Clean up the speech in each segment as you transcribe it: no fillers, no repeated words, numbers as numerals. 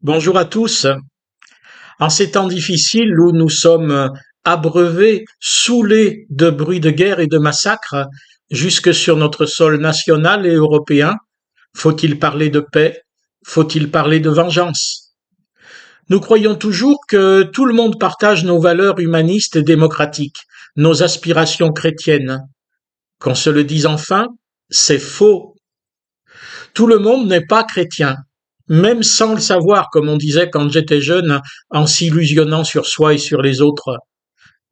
Bonjour à tous. En ces temps difficiles où nous sommes abreuvés, saoulés de bruits de guerre et de massacres, jusque sur notre sol national et européen, faut-il parler de paix? Faut-il parler de vengeance? Nous croyons toujours que tout le monde partage nos valeurs humanistes et démocratiques, nos aspirations chrétiennes. Qu'on se le dise enfin, c'est faux. Tout le monde n'est pas chrétien, même sans le savoir, comme on disait quand j'étais jeune, en s'illusionnant sur soi et sur les autres,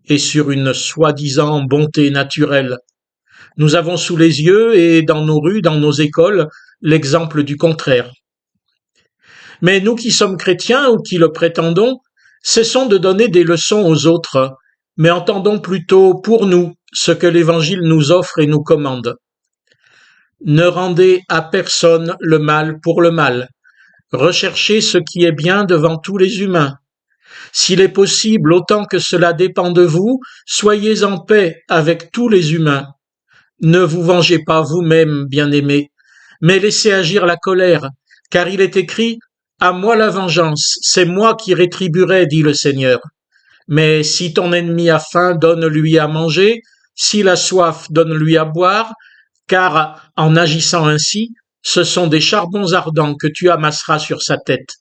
et sur une soi-disant bonté naturelle. Nous avons sous les yeux et dans nos rues, dans nos écoles, l'exemple du contraire. Mais nous qui sommes chrétiens ou qui le prétendons, cessons de donner des leçons aux autres, mais entendons plutôt pour nous ce que l'Évangile nous offre et nous commande. Ne rendez à personne le mal pour le mal. Recherchez ce qui est bien devant tous les humains. S'il est possible, autant que cela dépend de vous, soyez en paix avec tous les humains. Ne vous vengez pas vous-même, bien-aimés, mais laissez agir la colère, car il est écrit « À moi la vengeance, c'est moi qui rétribuerai, dit le Seigneur. Mais si ton ennemi a faim, donne-lui à manger, s'il a soif, donne-lui à boire, car en agissant ainsi, ce sont des charbons ardents que tu amasseras sur sa tête.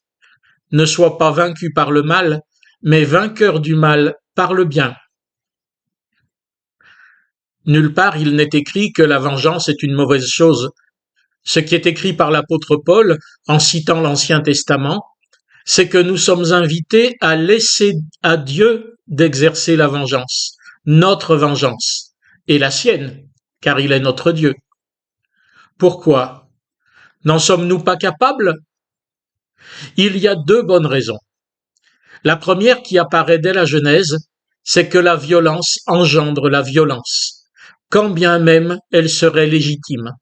Ne sois pas vaincu par le mal, mais vainqueur du mal par le bien. » Nulle part il n'est écrit que la vengeance est une mauvaise chose. Ce qui est écrit par l'apôtre Paul, en citant l'Ancien Testament, c'est que nous sommes invités à laisser à Dieu d'exercer la vengeance, notre vengeance, et la sienne, car il est notre Dieu. Pourquoi? N'en sommes-nous pas capables? Il y a deux bonnes raisons. La première, qui apparaît dès la Genèse, c'est que la violence engendre la violence, quand bien même elle serait légitime.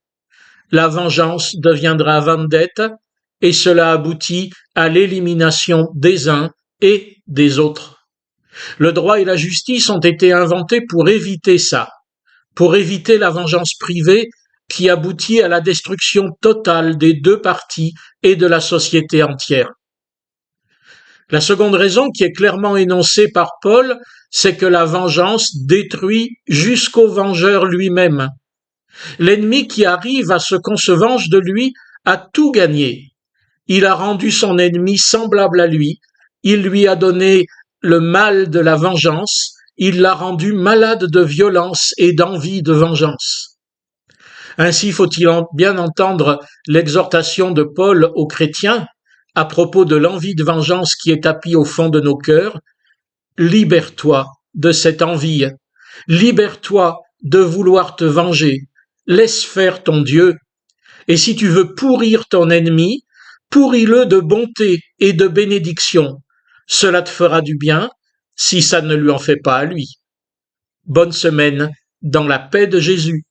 La vengeance deviendra vendetta et cela aboutit à l'élimination des uns et des autres. Le droit et la justice ont été inventés pour éviter ça, pour éviter la vengeance privée qui aboutit à la destruction totale des deux parties et de la société entière. La seconde raison, qui est clairement énoncée par Paul, c'est que la vengeance détruit jusqu'au vengeur lui-même. L'ennemi qui arrive à ce qu'on se venge de lui a tout gagné. Il a rendu son ennemi semblable à lui, il lui a donné le mal de la vengeance, il l'a rendu malade de violence et d'envie de vengeance. Ainsi faut-il bien entendre l'exhortation de Paul aux chrétiens à propos de l'envie de vengeance qui est tapie au fond de nos cœurs. Libère-toi de cette envie, libère-toi de vouloir te venger, laisse faire ton Dieu, et si tu veux pourrir ton ennemi, pourris-le de bonté et de bénédiction, cela te fera du bien si ça ne lui en fait pas à lui. Bonne semaine dans la paix de Jésus.